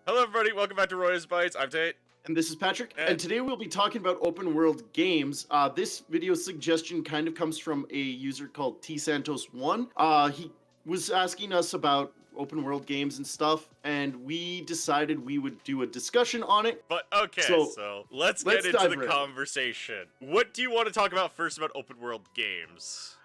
Hello, everybody. Welcome back to Royas Bytes. I'm Tate. And this is Patrick, and And today we'll be talking about open world games. This video suggestion kind of comes from a user called T Santos1. He was asking us about open world games and stuff, and we decided we would do a discussion on it. but okay, So, so let's let's get into the dive right in. conversation. What do you want to talk about first about open world games?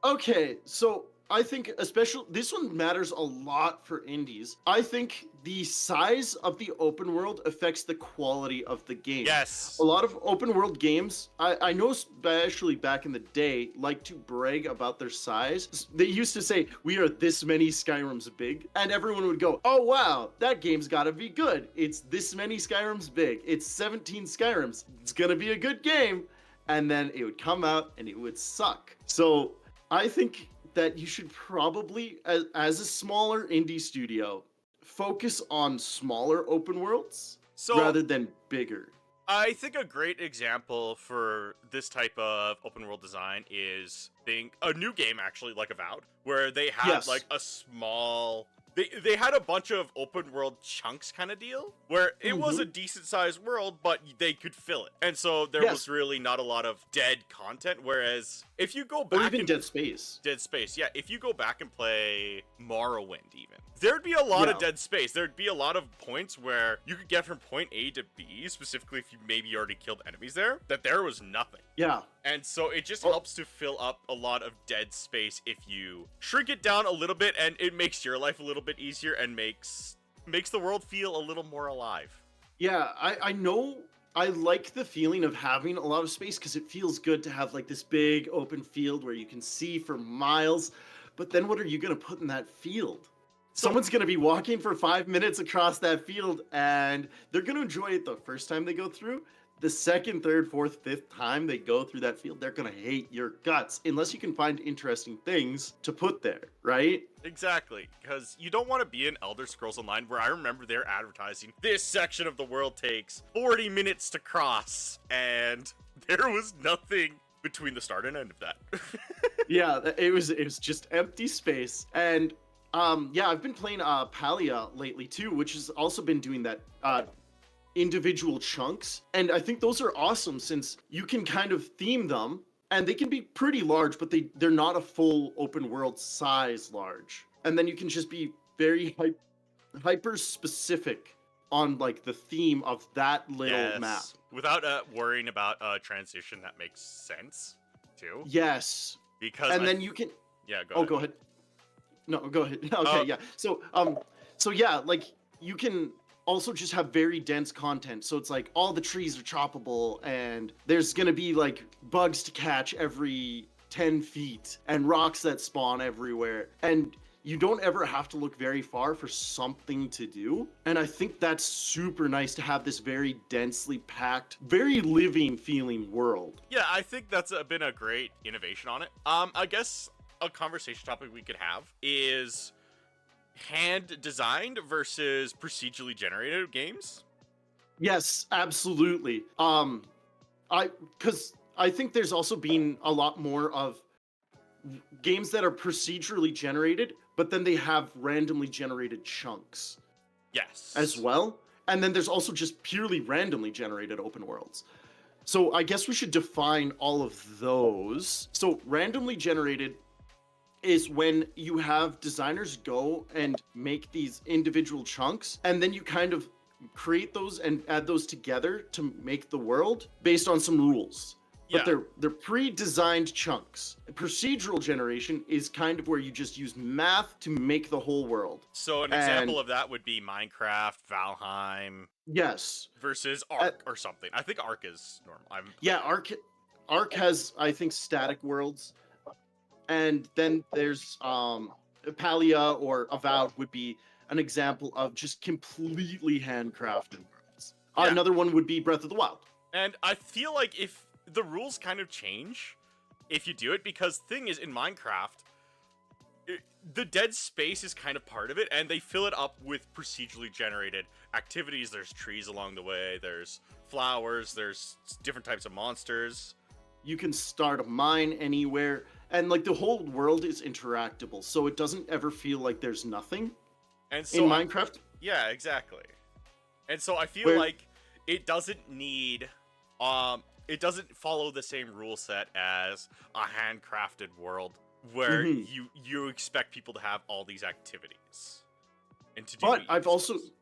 Okay, so I think especially this one matters a lot for indies. I think the size of the open world affects the quality of the game. Yes. A lot of open world games, I know especially back in the day, like to brag about their size. They used to say, we are this many Skyrims big, and everyone would go, oh wow, that game's gotta be good. It's this many Skyrims big. It's 17 Skyrims. It's gonna be a good game. And then it would come out and it would suck. So I think that you should probably, as a smaller indie studio, focus on smaller open worlds So rather than bigger. I think a great example for this type of open world design is a new game actually like Avowed, where they had Yes. like a small. They had a bunch of open world chunks kind of deal where it was a decent sized world, but they could fill it. And so there Yes. was really not a lot of dead content. Whereas if you go Or back even and Dead Space. Dead Space, yeah, if you go back and play Morrowind even, there'd be a lot of Yeah. dead space. There'd be a lot of points where you could get from point A to B, specifically if you maybe already killed enemies there, that there was nothing. Yeah. And so it just Oh. helps to fill up a lot of dead space if you shrink it down a little bit, and it makes your life a little bit easier and makes the world feel a little more alive. Yeah, I know I like the feeling of having a lot of space because it feels good to have like this big open field where you can see for miles. But then what are you going to put in that field? Someone's going to be walking for 5 minutes across that field and they're going to enjoy it the first time they go through. The second, third, fourth, fifth time they go through that field, they're going to hate your guts unless you can find interesting things to put there, right? Exactly, because you don't want to be in Elder Scrolls Online where I remember they're advertising this section of the world takes 40 minutes to cross, and there was nothing between the start and end of that. Yeah, it was just empty space. And yeah, I've been playing Palia lately too, which has also been doing that individual chunks. And I think those are awesome since you can kind of theme them and they can be pretty large, but they're not a full open world size large. And then you can just be very hyper specific on like the theme of that little map. Without worrying about a transition that makes sense too. Yes. Because And then you can yeah, go Oh, ahead. go ahead. No, go ahead. Okay, Oh. yeah. So yeah, like you can also just have very dense content. So it's like all the trees are choppable, and there's gonna be like bugs to catch every 10 feet, and rocks that spawn everywhere, and you don't ever have to look very far for something to do. And I think that's super nice to have this very densely packed, very living feeling world. Yeah, I think that's been a great innovation on it. I guess a conversation topic we could have is hand designed versus procedurally generated games. Yes, absolutely. Because I think there's also been a lot more of games that are procedurally generated, but then they have randomly generated chunks Yes. as well. And then there's also just purely randomly generated open worlds. So I guess we should define all of those. So randomly generated is when you have designers go and make these individual chunks, and then you kind of create those and add those together to make the world based on some rules. But Yeah. they're pre-designed chunks. Procedural generation is kind of where you just use math to make the whole world. So an example of that would be Minecraft, Valheim Yes. versus Ark or something. I think Ark is normal. Yeah, Ark has, I think, static worlds. And then there's Palia or Avowed would be an example of just completely handcrafted worlds. Yeah. Another one would be Breath of the Wild. And I feel like if the rules kind of change if you do it, because thing is in Minecraft, the dead space is kind of part of it, and they fill it up with procedurally generated activities. There's trees along the way, there's flowers, there's different types of monsters. You can start a mine anywhere, and like the whole world is interactable, so it doesn't ever feel like there's nothing And so in Minecraft. yeah, exactly. And so I feel Where like it doesn't need it doesn't follow the same rule set as a handcrafted world where Mhm. you expect people to have all these activities and to do But it I've also yourselves.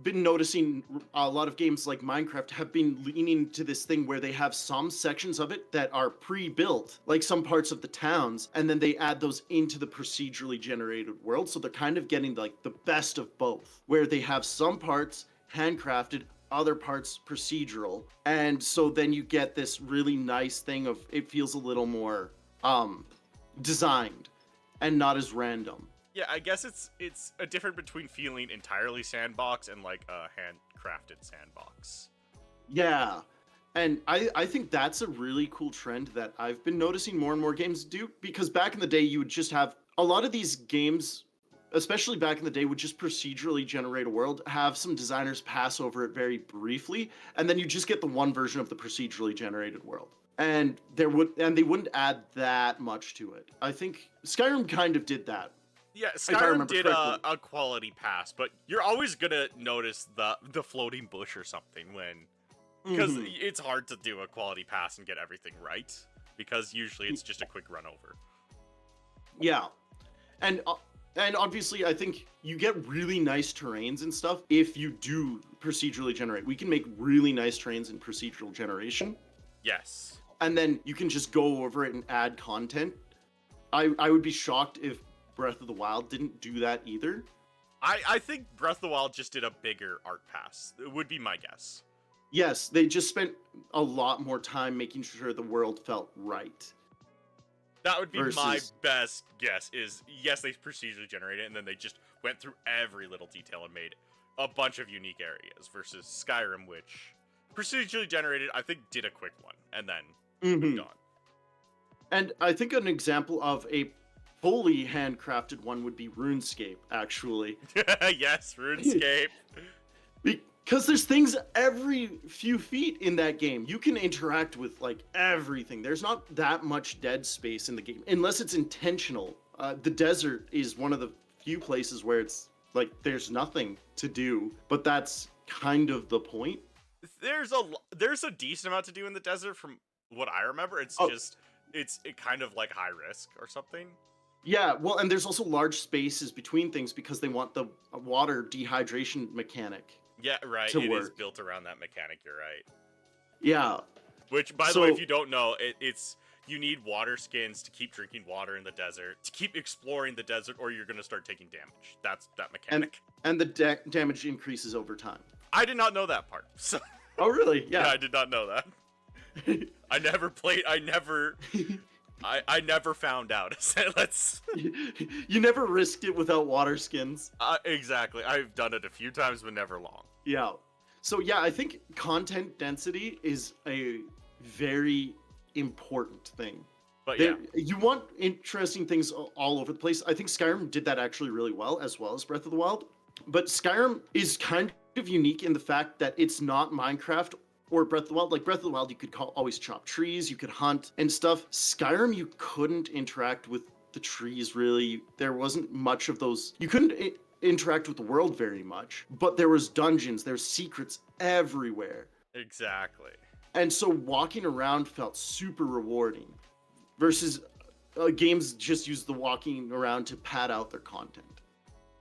been noticing a lot of games like Minecraft have been leaning to this thing where they have some sections of it that are pre-built, like some parts of the towns, and then they add those into the procedurally generated world. So they're kind of getting like the best of both, where they have some parts handcrafted, other parts procedural. And so then you get this really nice thing of it feels a little more designed and not as random. Yeah, I guess it's a difference between feeling entirely sandbox and like a handcrafted sandbox. Yeah. And I think that's a really cool trend that I've been noticing more and more games do, because back in the day you would just have a lot of these games, especially back in the day, would just procedurally generate a world, have some designers pass over it very briefly, and then you just get the one version of the procedurally generated world. And they wouldn't add that much to it. I think Skyrim kind of did that, Yeah, if I Skyrim remember did correctly. a quality pass, but you're always gonna notice the floating bush or something when because Hmm. it's hard to do a quality pass and get everything right because usually it's just a quick run over. Yeah. And and obviously I think you get really nice terrains and stuff if you do procedurally generate. We can make really nice terrains in procedural generation, Yes. and then you can just go over it and add content. I would be shocked if Breath of the Wild didn't do that either. I think Breath of the Wild just did a bigger art pass. It would be my guess. Yes, they just spent a lot more time making sure the world felt right That would be my versus best guess is yes, they procedurally generated it and then they just went through every little detail and made a bunch of unique areas versus Skyrim, which procedurally generated, I think did a quick one and then moved Mhm. on. And I think an example of a fully handcrafted one would be RuneScape, actually. Yes, RuneScape. Because there's things every few feet in that game. You can interact with like everything. There's not that much dead space in the game unless it's intentional. The desert is one of the few places where it's like there's nothing to do, but that's kind of the point. There's a decent amount to do in the desert from what I remember. It's Oh, just it kind of like high risk or something. yeah. Well, and there's also large spaces between things because they want the water dehydration mechanic Yeah, right. to It is work. built around that mechanic. You're right. Yeah. Which, by the way, if So, you don't know, it's you need water skins to keep drinking water in the desert, to keep exploring the desert, or you're gonna start taking damage. That's that and mechanic. and the damage increases over time. I did not know that part. So Oh, really? yeah, Yeah. I did not know that. I never played. I never found out. So let's. You never risked it without water skins. Exactly. I've done it a few times, but never long. Yeah. So yeah, I think content density is a very important thing. But yeah, You want interesting things all over the place. I think Skyrim did that actually really well, as well as Breath of the Wild. But Skyrim is kind of unique in the fact that it's not Minecraft or Breath of the Wild. Like Breath of the Wild, you could always chop trees, you could hunt and stuff. Skyrim, you couldn't interact with the trees really. There wasn't much of those. You couldn't interact with the world very much, but there was dungeons, there's secrets everywhere. exactly. And so walking around felt super rewarding versus games just use the walking around to pad out their content.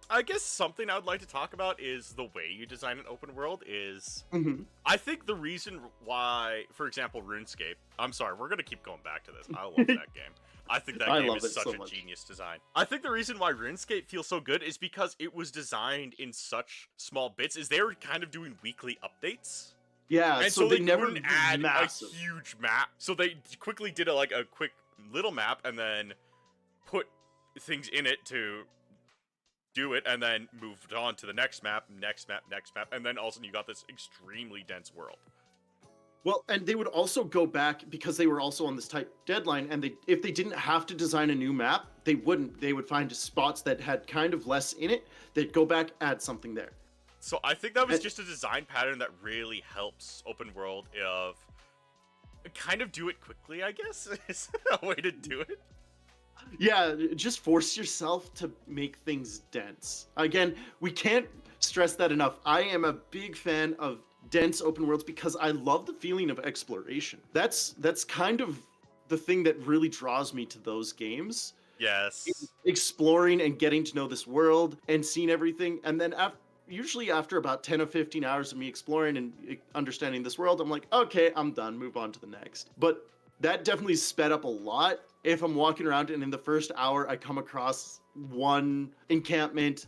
I guess something I would like to talk about is the way you design an open world is Mm-hmm. I think the reason why, for example, RuneScape, I'm sorry, we're going to keep going back to this. I love that game. I think that I game love is it such so a much. genius design. I think the reason why RuneScape feels so good is because it was designed in such small bits is they were kind of doing weekly updates. Yeah, And so so they they never couldn't add massive. a huge map. So they quickly did a quick little map and then put things in it to do it and then moved on to the next map, and then all of a sudden you got this extremely dense world. Well, and they would also go back because they were also on this tight deadline, and if they didn't have to design a new map, they wouldn't. They would find spots that had kind of less in it. They'd go back, add something there. So I think that was And- just a design pattern that really helps open world of kind of do it quickly, I guess, is a way to do it. Yeah, just force yourself to make things dense. Again, we can't stress that enough. I am a big fan of dense open worlds because I love the feeling of exploration. That's kind of the thing that really draws me to those games. Yes. Exploring and getting to know this world and seeing everything, and then usually after about 10 or 15 hours of me exploring and understanding this world, I'm like, okay, I'm done, move on to the next. But that definitely sped up a lot if I'm walking around and in the first hour I come across one encampment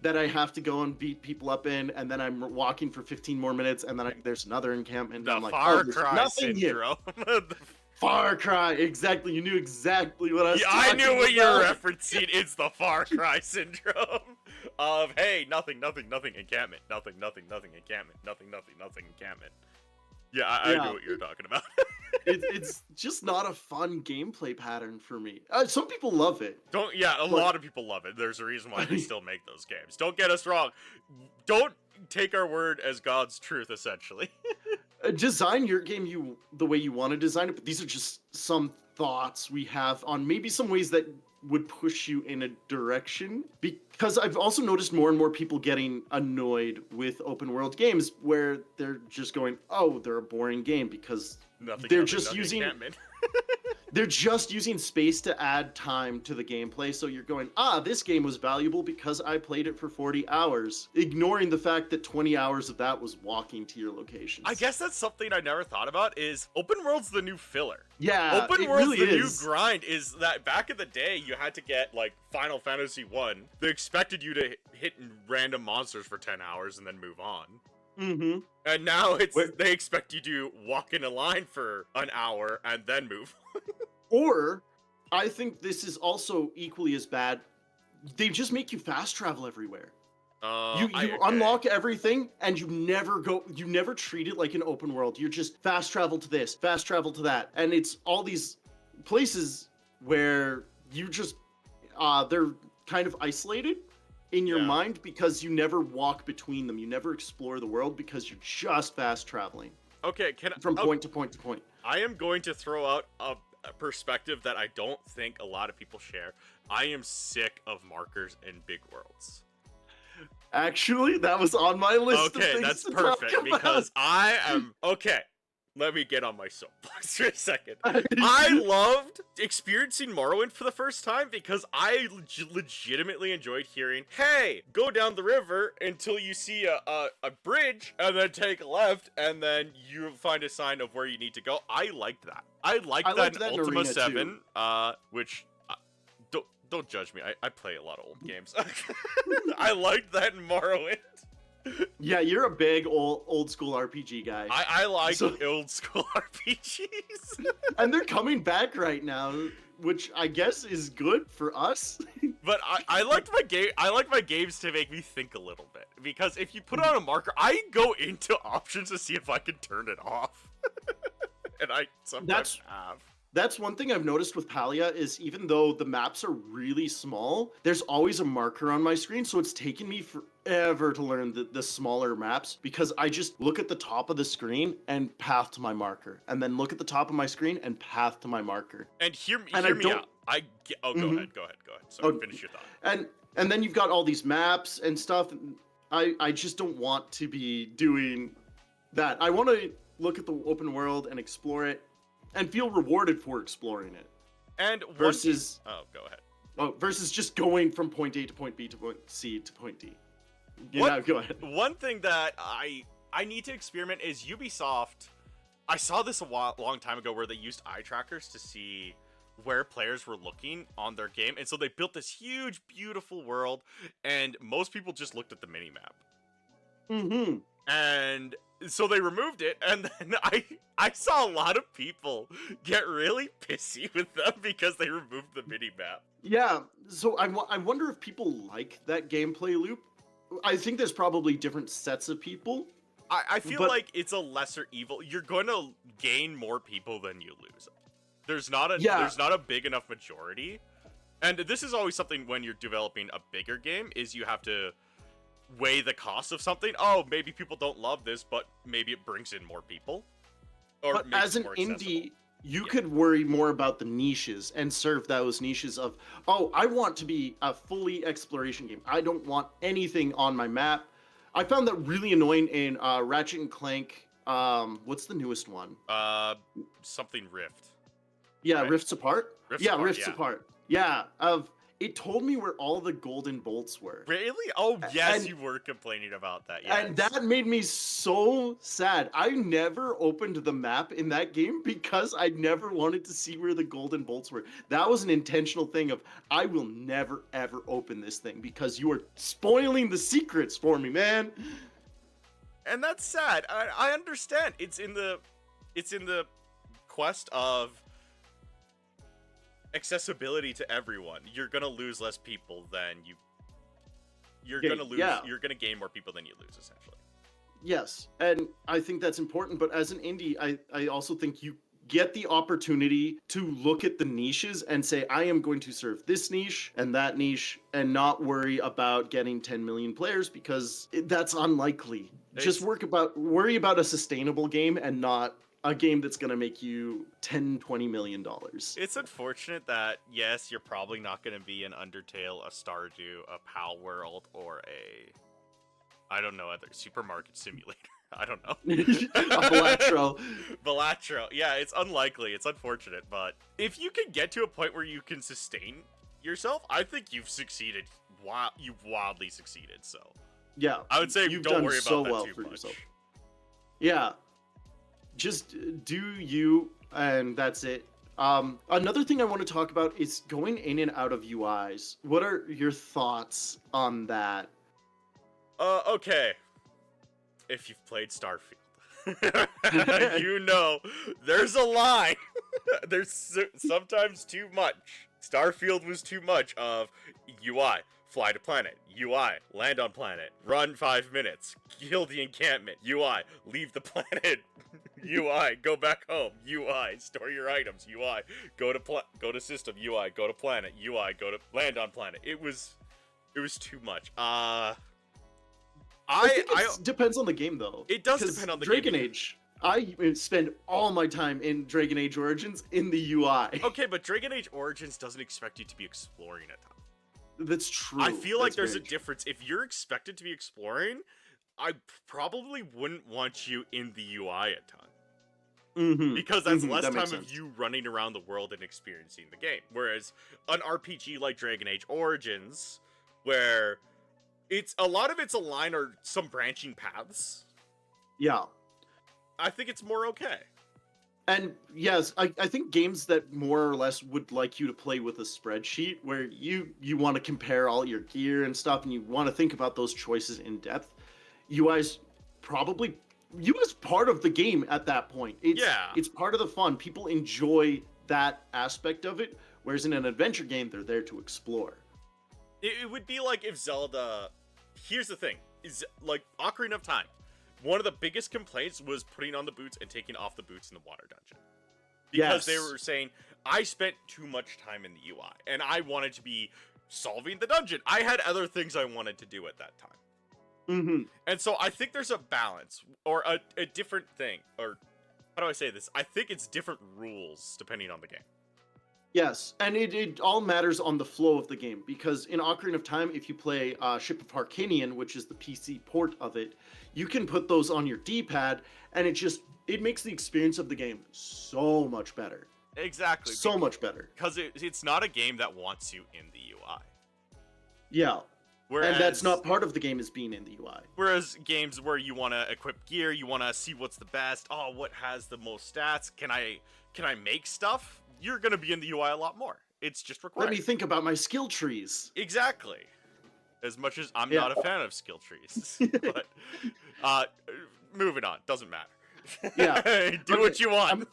that I have to go and beat people up in, and then I'm walking for 15 more minutes, and then there's another encampment, and The I'm like, Far there's Cry nothing here. syndrome. Far Cry, exactly. You knew exactly what I was Yeah, I talking knew what about. you're referencing. It's the Far Cry syndrome of, hey, nothing, encampment. Nothing, encampment. Nothing, encampment. Yeah, I Yeah. knew what you were talking about. It's just not a fun gameplay pattern for me. Some people love it. A lot of people love it. There's a reason why they still make those games. Don't get us wrong. Don't take our word as God's truth, essentially. Design your game the way you want to design it, but these are just some thoughts we have on maybe some ways that would push you in a direction, because I've also noticed more and more people getting annoyed with open world games where they're just going, oh, they're a boring game because they're just using encampment. they're just using space to add time to the gameplay. So you're going, this game was valuable because I played it for 40 hours, ignoring the fact that 20 hours of that was walking to your locations. I guess that's something I never thought about, is open world's the new filler. Yeah, open world's really the is. new grind. Is that back in the day you had to get like Final Fantasy 1, they expected you to hit random monsters for 10 hours and then move on. Mm-hmm. And now they expect you to walk in a line for an hour and then move. Or, I think this is also equally as bad. They just make you fast travel everywhere. You unlock everything, and you never treat it like an open world. You're just fast travel to this, fast travel to that, and it's all these places where you just they're kind of isolated in your mind because you never walk between them. You never explore the world because you're just fast traveling. Okay, from point to point to point. I am going to throw out a perspective that I don't think a lot of people share. I am sick of markers in big worlds. Actually, that was on my list. Okay, that's perfect because I am okay. Let me get on my soapbox for a second. I loved experiencing Morrowind for the first time because I legitimately enjoyed hearing, hey, go down the river until you see a bridge and then take a left and then you find a sign of where you need to go. I liked that. I liked that in Ultima 7, which... Don't judge me. I play a lot of old games. I liked that in Morrowind. Yeah, you're a big old school RPG guy. I like old school RPGs. And they're coming back right now, which I guess is good for us. But I liked my game. I like my games to make me think a little bit, because if you put on a marker, I go into options to see if I can turn it off. And I sometimes have. That's one thing I've noticed with Palia is even though the maps are really small, there's always a marker on my screen. So it's taken me forever to learn the smaller maps because I just look at the top of the screen and path to my marker, and then look at the top of my screen and path to my marker. And hear me out. Go ahead. So finish your thought. And then you've got all these maps and stuff. I just don't want to be doing that. I want to look at the open world and explore it and feel rewarded for exploring it. And versus go ahead. Versus just going from point A to point B to point C to point D. Go ahead. One thing that I need to experiment is Ubisoft. I saw this a long time ago where they used eye trackers to see where players were looking on their game, and so they built this huge, beautiful world, and most people just looked at the minimap. Mm-hmm. And so they removed it, and then I saw a lot of people get really pissy with them because they removed the minimap. Yeah, so I wonder if people like that gameplay loop. I think there's probably different sets of people. I feel like it's a lesser evil. You're going to gain more people than you lose. There's not a big enough majority. And this is always something when you're developing a bigger game, is you have to weigh the cost of something. Oh, maybe people don't love this, but maybe it brings in more people. But as an indie, you could worry more about the niches and serve those niches of, oh, I want to be a fully exploration game. I don't want anything on my map. I found that really annoying in Ratchet and Clank. What's the newest one? Something Rift. Yeah, Right? Rifts Apart. Rifts Yeah, Apart, Rifts yeah. Apart. Yeah, of it told me where all the golden bolts were. Really? Oh, yes, And you were complaining about that. and Yes. that made me so sad. I never opened the map in that game because I never wanted to see where the golden bolts were. That was an intentional thing of I will never ever open this thing because you are spoiling the secrets for me, man. And that's sad. I understand. It's in the quest of accessibility to everyone. You're gonna lose less people than you're Yeah, gonna lose. yeah. You're gonna gain more people than you lose, essentially. Yes, and I think that's important. But as an indie, I also think you get the opportunity to look at the niches and say, I am going to serve this niche and that niche and not worry about getting 10 million players because that's unlikely. Just worry about a sustainable game and not a game that's going to make you 10, 20 million dollars. It's unfortunate that, yes, you're probably not going to be an Undertale, a Stardew, a Pal World, or a, I don't know, other supermarket simulator. I don't know. A Balatro. Balatro. Yeah, it's unlikely. It's unfortunate, but if you can get to a point where you can sustain yourself, I think you've succeeded. You've wildly succeeded, so. Yeah. I would say you've don't done worry so about that well too for much. yourself. Yeah. Just do you, and that's it. Another thing I want to talk about is going in and out of UIs. What are your thoughts on that? Okay. If you've played Starfield, you know there's a line. There's sometimes too much. Starfield was too much of UI, fly to planet, UI, land on planet, run 5 minutes, kill the encampment, UI, leave the planet, UI, go back home, UI, store your items, UI, go to system, UI, go to planet, UI, go to land on planet. It was too much. I think it depends on the game, though. It does depend on the Dragon game. Age. I spend all my time in Dragon Age Origins in the UI. Okay, but Dragon Age Origins doesn't expect you to be exploring a ton. That's true. I feel like That's there's a very true. difference. If you're expected to be exploring, I probably wouldn't want you in the UI a ton. Mhm, Because that's mhm, less that time makes of sense. you running around the world and experiencing the game. Whereas an RPG like Dragon Age Origins, where it's a lot of it's a line or some branching paths, Yeah. I think it's more okay. And yes, I think games that more or less would like you to play with a spreadsheet where you want to compare all your gear and stuff and you want to think about those choices in depth, UI's probably UI's part of the game at that point. It's part of the fun. People enjoy that aspect of it, whereas in an adventure game, they're there to explore. It would be like if Zelda. Here's the thing: is like Ocarina of Time. One of the biggest complaints was putting on the boots and taking off the boots in the water dungeon. Because they Yes. were saying, I spent too much time in the UI, and I wanted to be solving the dungeon. I had other things I wanted to do at that time. Mm-hmm. And so I think there's a balance, or a different thing, or how do I say this? I think it's different rules depending on the game. Yes, and it all matters on the flow of the game because in Ocarina of Time, if you play Ship of Harkinian, which is the PC port of it, you can put those on your D-pad, and it makes the experience of the game so much better. Exactly. So much better. Because it's not a game that wants you in the UI. Yeah. Whereas, and that's not part of the game is being in the UI. Whereas games where you want to equip gear, you want to see what's the best. Oh, what has the most stats? Can I make stuff? You're gonna be in the UI a lot more. It's just required. Let me think about my skill trees. Exactly. As much as I'm not a fan of skill trees, but moving on, doesn't matter. Yeah. Do what you want.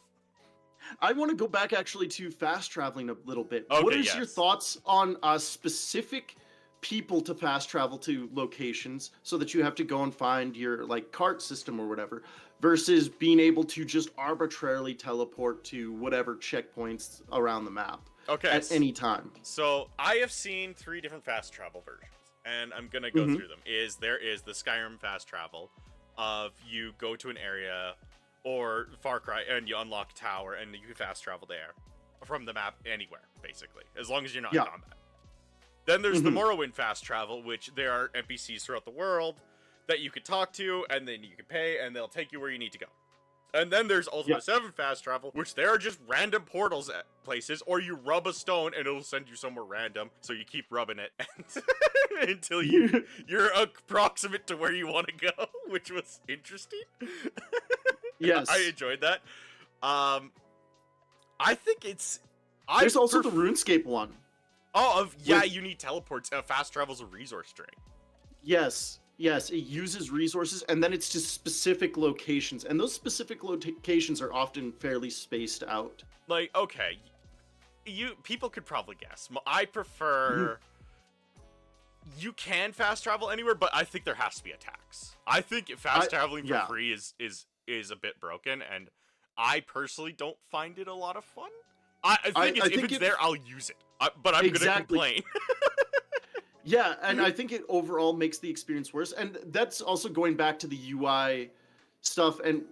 I want to go back actually to fast traveling a little bit. Okay, what is your yes. thoughts on specific people to fast travel to locations so that you have to go and find your like cart system or whatever versus being able to just arbitrarily teleport to whatever checkpoints around the map at any time? So I have seen 3 different fast travel versions, and I'm gonna go through them. There is the Skyrim fast travel of you go to an area or Far Cry and you unlock a tower and you can fast travel there from the map anywhere, basically, as long as you're not in combat. Then there's the Morrowind fast travel, which there are NPCs throughout the world that you could talk to, and then you can pay, and they'll take you where you need to go. And then there's Ultima 7 fast travel, which there are just random portals at places, or you rub a stone and it'll send you somewhere random, so you keep rubbing it until you're approximate to where you want to go, which was interesting. Yes. I enjoyed that. I think it's... There's also the RuneScape one. Oh, you need teleports. Fast travel's a resource drain. Yes, it uses resources, and then it's to specific locations, and those specific locations are often fairly spaced out. Like, okay, people could probably guess. I prefer... You can fast travel anywhere, but I think there has to be a tax. I think fast traveling for free is a bit broken, and I personally don't find it a lot of fun. I think if it's there, I'll use it. But I'm gonna complain. Yeah, and I think it overall makes the experience worse. And that's also going back to the UI stuff and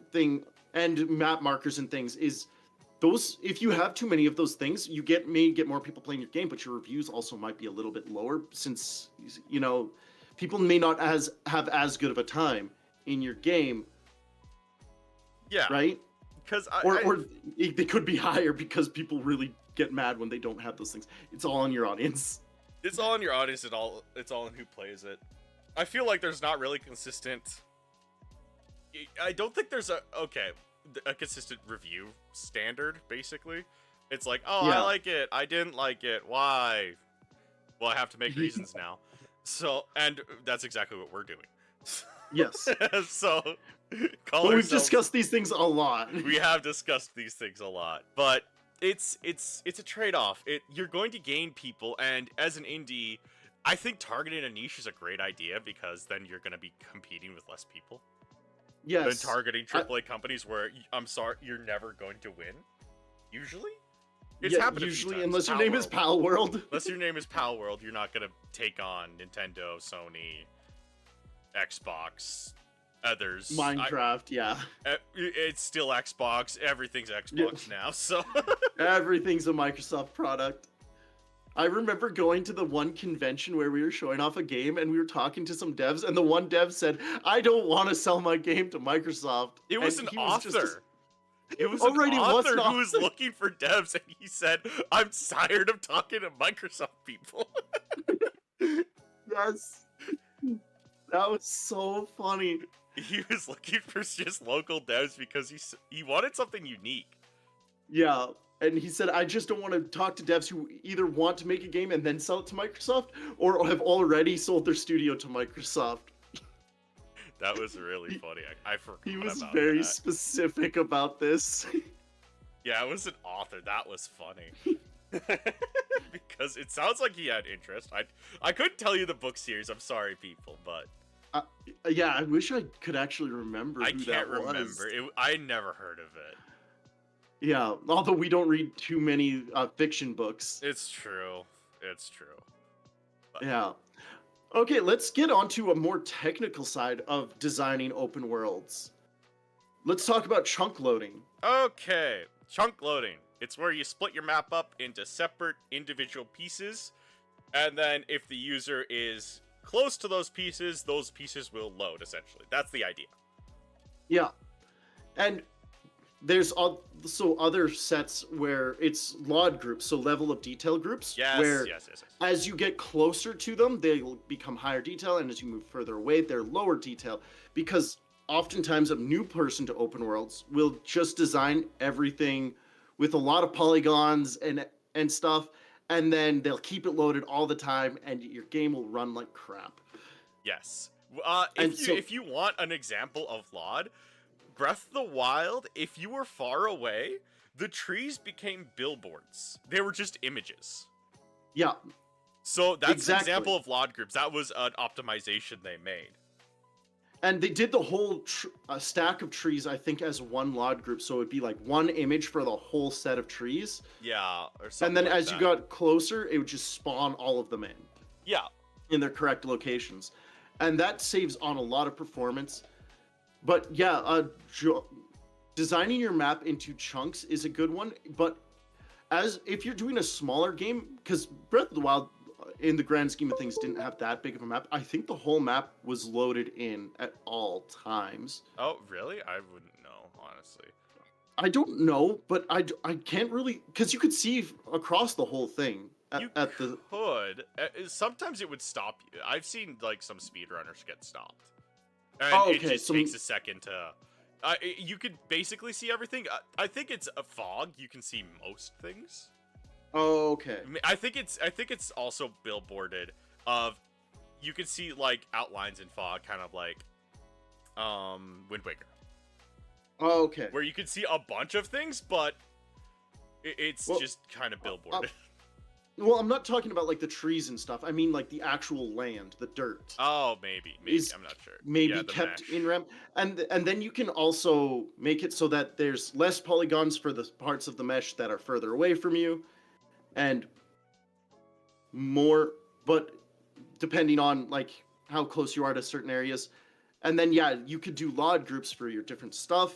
map markers and things. Is those, if you have too many of those things, you may get more people playing your game, but your reviews also might be a little bit lower, since people may not have as good of a time in your game. Yeah. Right. Because or they could be higher because people really get mad when they don't have those things. It's all on your audience. It's all in your audience. It's all in who plays it. I feel like there's not really consistent. I don't think there's a consistent review standard. Basically, it's like, I like it. I didn't like it. Why? Well, I have to make reasons now. So, and that's exactly what we're doing. Yes. So, we've discussed these things a lot. We have discussed these things a lot, but it's a trade-off. You're going to gain people, and as an indie, I think targeting a niche is a great idea, because then you're going to be competing with less people. Yes. Than targeting AAA companies where, I'm sorry, you're never going to win. Usually? It's happened usually, unless your name is Pal World. Unless your name is Pal World, you're not going to take on Nintendo, Sony, Xbox, others. Minecraft, it's still Xbox. Everything's Xbox now, so... Everything's a Microsoft product. I remember going to the one convention where we were showing off a game, and we were talking to some devs, and the one dev said, I don't want to sell my game to Microsoft. It was an author. It was an an author author who was looking for devs, and he said, I'm tired of talking to Microsoft people. Yes. That was so funny. He was looking for just local devs because he wanted something unique. Yeah, and he said, I just don't want to talk to devs who either want to make a game and then sell it to Microsoft, or have already sold their studio to Microsoft. That was really funny. I forgot about that. He was very specific about this. Yeah, it was an author. That was funny. Because it sounds like he had interest. I couldn't tell you the book series. I'm sorry, people, but... yeah, I wish I could actually remember who I can't remember. I never heard of it. Yeah, although we don't read too many fiction books. It's true. It's true. But... Yeah. Okay, let's get on to a more technical side of designing open worlds. Let's talk about chunk loading. Okay, chunk loading. It's where you split your map up into separate individual pieces, and then if the user is close to those pieces will load, essentially. That's the idea. Yeah. And there's also other sets where it's LOD groups, so level of detail groups. Yes, where yes. as you get closer to them, they'll become higher detail, and as you move further away, they're lower detail. Because oftentimes a new person to open worlds will just design everything with a lot of polygons and stuff, and then they'll keep it loaded all the time, and your game will run like crap. Yes. If you want an example of LOD, Breath of the Wild, if you were far away, the trees became billboards. They were just images. Yeah. So that's an example of LOD groups. That was an optimization they made. And they did the whole stack of trees, I think, as one LOD group. So it'd be like one image for the whole set of trees. Yeah, or something. And then like as you got closer, it would just spawn all of them in. Yeah. In their correct locations. And that saves on a lot of performance. But yeah, designing your map into chunks is a good one. But if you're doing a smaller game, because Breath of the Wild, in the grand scheme of things, didn't have that big of a map. I think the whole map was loaded in at all times. Oh, really? I wouldn't know, honestly. I don't know, but I can't really, because you could see across the whole thing You at the. could. Sometimes it would stop you. I've seen like some speedrunners get stopped, and Oh, it okay, just so takes a second to. You could basically see everything. I think it's a fog. You can see most things. Oh, okay. I think it's also billboarded of. You can see like outlines in fog, kind of like, Wind Waker, Oh, okay. where you can see a bunch of things, but it's Well, just kind of billboarded. Well, I'm not talking about like the trees and stuff. I mean like the actual land, the dirt. Oh, maybe Is I'm not sure. maybe Yeah, the kept mesh. in RAM, and then you can also make it so that there's less polygons for the parts of the mesh that are further away from you, and more, but depending on like how close you are to certain areas. And then yeah, you could do LOD groups for your different stuff.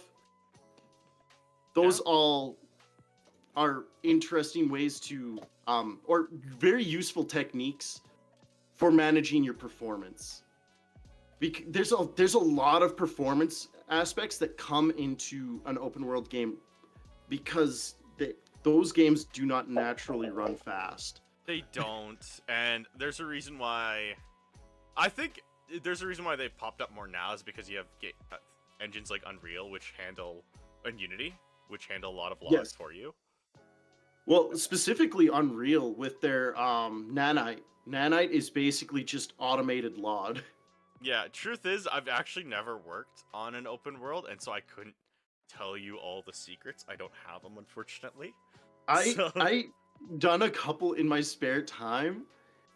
Those all are interesting ways to or very useful techniques for managing your performance. There's a lot of performance aspects that come into an open world game because those games do not naturally run fast. They don't, and there's a reason why. I think there's a reason why they've popped up more now is because you have engines like Unreal, which handle, and Unity, which handle a lot of logs for you. Well, specifically Unreal with their Nanite. Nanite is basically just automated LOD. Yeah, truth is, I've actually never worked on an open world, and so I couldn't tell you all the secrets. I don't have them, unfortunately. I done a couple in my spare time,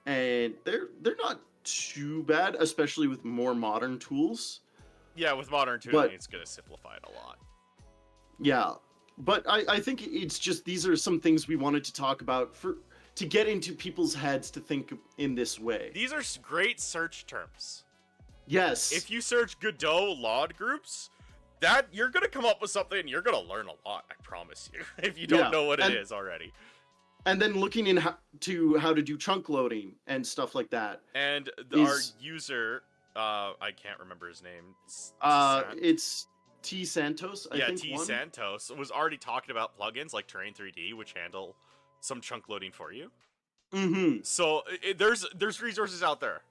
and they're not too bad, especially with more modern tools. Yeah, with modern tooling, it's gonna simplify it a lot. Yeah, but I think it's just these are some things we wanted to talk about to get into people's heads to think in this way. These are great search terms. Yes. If you search Godot LOD groups, that you're gonna come up with something and you're gonna learn a lot. I promise you. If you don't know what it is already. And then looking in how to do chunk loading and stuff like that. And our user, I can't remember his name. It's T Santos. I think T Santos was already talking about plugins like Terrain 3D, which handle some chunk loading for you. Mm-hmm. So there's resources out there.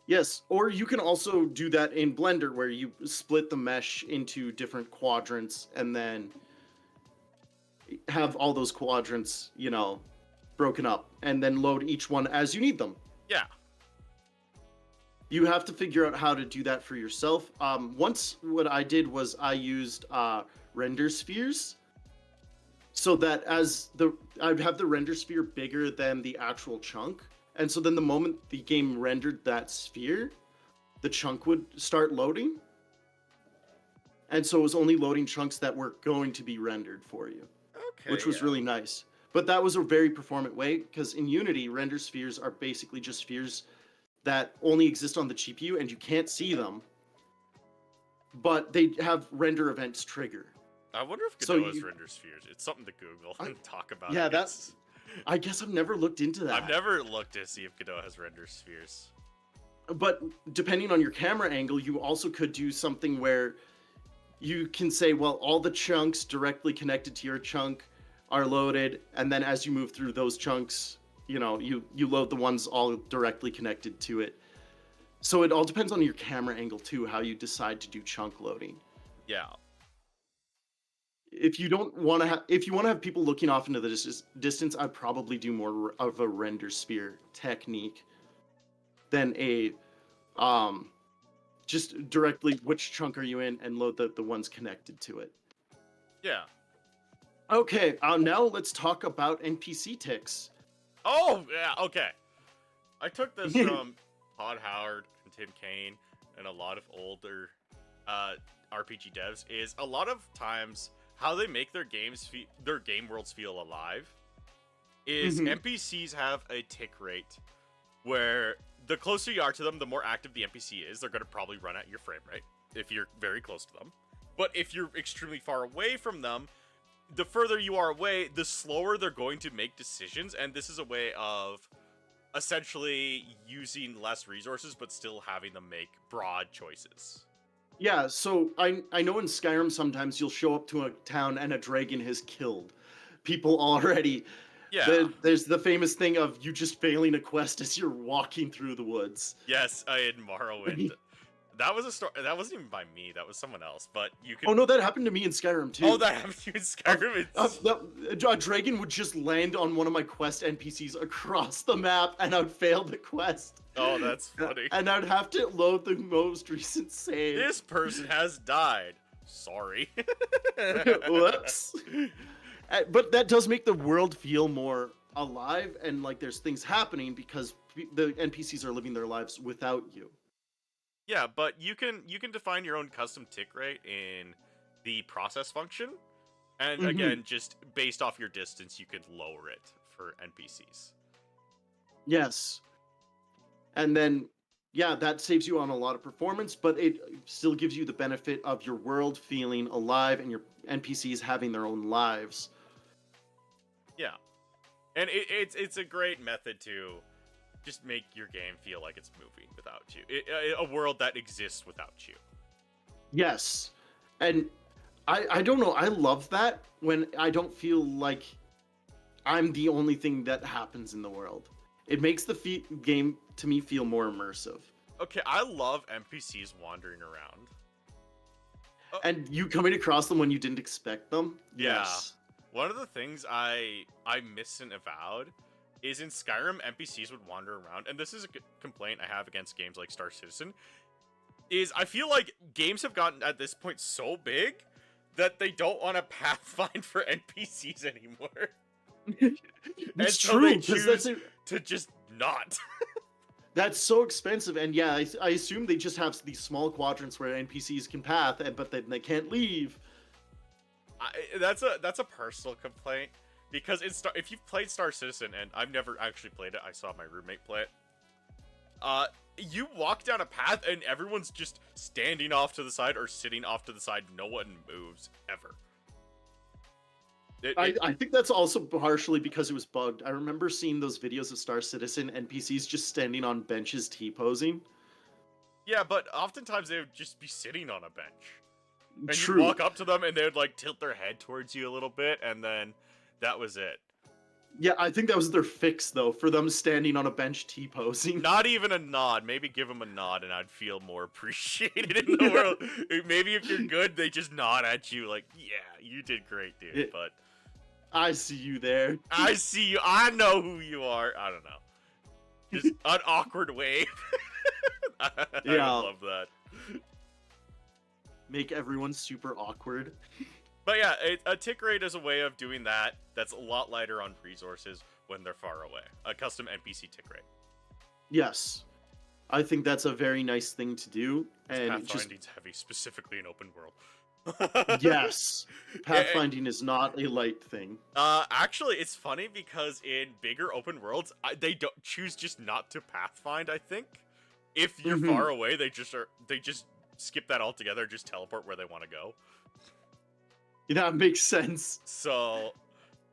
Yes, or you can also do that in Blender where you split the mesh into different quadrants and then have all those quadrants, broken up and then load each one as you need them. Yeah. You have to figure out how to do that for yourself. Once what I did was I used render spheres so that I'd have the render sphere bigger than the actual chunk. And so then the moment the game rendered that sphere, the chunk would start loading. And so it was only loading chunks that were going to be rendered for you. Okay. Which was really nice. But that was a very performant way, because in Unity, render spheres are basically just spheres that only exist on the GPU and you can't see them. But they have render events trigger. I wonder if Godot has render spheres. It's something to Google and talk about. Yeah, I guess I've never looked into that. I've never looked to see if Godot has render spheres. But depending on your camera angle, you also could do something where you can say, well, all the chunks directly connected to your chunk are loaded, and then as you move through those chunks, you load the ones all directly connected to it. So it all depends on your camera angle too, how you decide to do chunk loading. Yeah. If you want to have people looking off into the distance, I'd probably do more of a render sphere technique than a just directly which chunk are you in and load the ones connected to it. Yeah. Okay, now let's talk about NPC ticks. Oh, yeah, okay. I took this from Todd Howard and Tim Kaine and a lot of older RPG devs, is a lot of times how they make their game worlds feel alive is NPCs have a tick rate where the closer you are to them, the more active the NPC is. They're going to probably run at your frame rate if you're very close to them. But if you're extremely far away from them, the further you are away, the slower they're going to make decisions. And this is a way of essentially using less resources, but still having them make broad choices. Yeah, so I know in Skyrim sometimes you'll show up to a town and a dragon has killed people already. Yeah. There's the famous thing of you just failing a quest as you're walking through the woods. Yes, in Morrowind. That was a story. That wasn't even by me. That was someone else. But you could. Oh no, that happened to me in Skyrim too. Oh, that happened to you in Skyrim. A dragon would just land on one of my quest NPCs across the map, and I'd fail the quest. Oh, that's funny. And I'd have to load the most recent save. This person has died. Sorry. Whoops. But that does make the world feel more alive, and like there's things happening because the NPCs are living their lives without you. Yeah, but you can define your own custom tick rate in the process function, and again, just based off your distance, you could lower it for NPCs. Yes. And then, yeah, that saves you on a lot of performance, but it still gives you the benefit of your world feeling alive and your NPCs having their own lives. Yeah, and it's a great method to just make your game feel like it's moving without you. A world that exists without you. Yes. And I don't know, I love that when I don't feel like I'm the only thing that happens in the world. It makes the game, to me, feel more immersive. Okay, I love NPCs wandering around. And you coming across them when you didn't expect them? Yeah. Yes. One of the things I miss in Avowed is in Skyrim, NPCs would wander around, and this is a complaint I have against games like Star Citizen, is I feel like games have gotten at this point so big that they don't want to pathfind for NPCs anymore. It's so true, they because choose to just not. that's so expensive, and yeah, I assume they just have these small quadrants where NPCs can path, but then they can't leave. That's a personal complaint, because if you've played Star Citizen, and I've never actually played it, I saw my roommate play it. You walk down a path and everyone's just standing off to the side or sitting off to the side. No one moves ever. I think that's also partially because it was bugged. I remember seeing those videos of Star Citizen NPCs just standing on benches T-posing. Yeah, but oftentimes they would just be sitting on a bench. And True. you walk up to them and they would like tilt their head towards you a little bit, and then that was it. Yeah, I think that was their fix, though, for them standing on a bench T-posing. Not even a nod. Maybe give them a nod and I'd feel more appreciated in the world. Maybe if you're good, they just nod at you like, yeah, you did great, dude. But I see you there. I see you. I know who you are. I don't know. Just an awkward wave. Yeah. I love that. Make everyone super awkward. But yeah, a tick rate is a way of doing that that's a lot lighter on resources when they're far away. A custom NPC tick rate. Yes. I think that's a very nice thing to do. And Pathfinding's heavy, specifically in open world. Yes. Pathfinding is not a light thing. Actually, it's funny because in bigger open worlds, they don't choose just not to pathfind, I think. If you're far away, they just skip that altogether, just teleport where they want to go. That makes sense. So,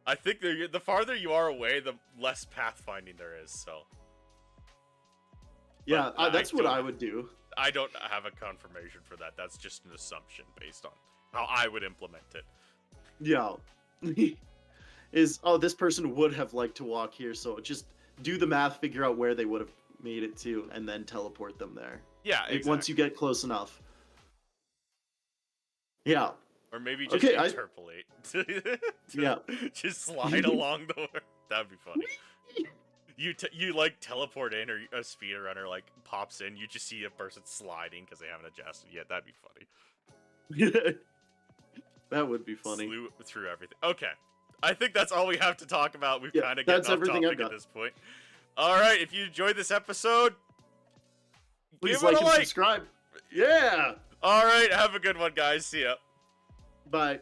I think the farther you are away, the less pathfinding there is, so. Yeah, that's what I would do. I don't have a confirmation for that. That's just an assumption based on how I would implement it. Yeah. This person would have liked to walk here, so just do the math, figure out where they would have made it to, and then teleport them there. Yeah, exactly. Once you get close enough. Yeah. Or maybe just interpolate. Yeah. Just slide along the way. That'd be funny. You like teleport in, or a speedrunner like pops in. You just see a person sliding because they haven't adjusted yet. That'd be funny. That would be funny. Slew through everything. Okay, I think that's all we have to talk about. We've kind of that's gotten off everything topic at this point. All right, if you enjoyed this episode, please give it like a and subscribe. Yeah. All right, have a good one, guys. See ya. Bye.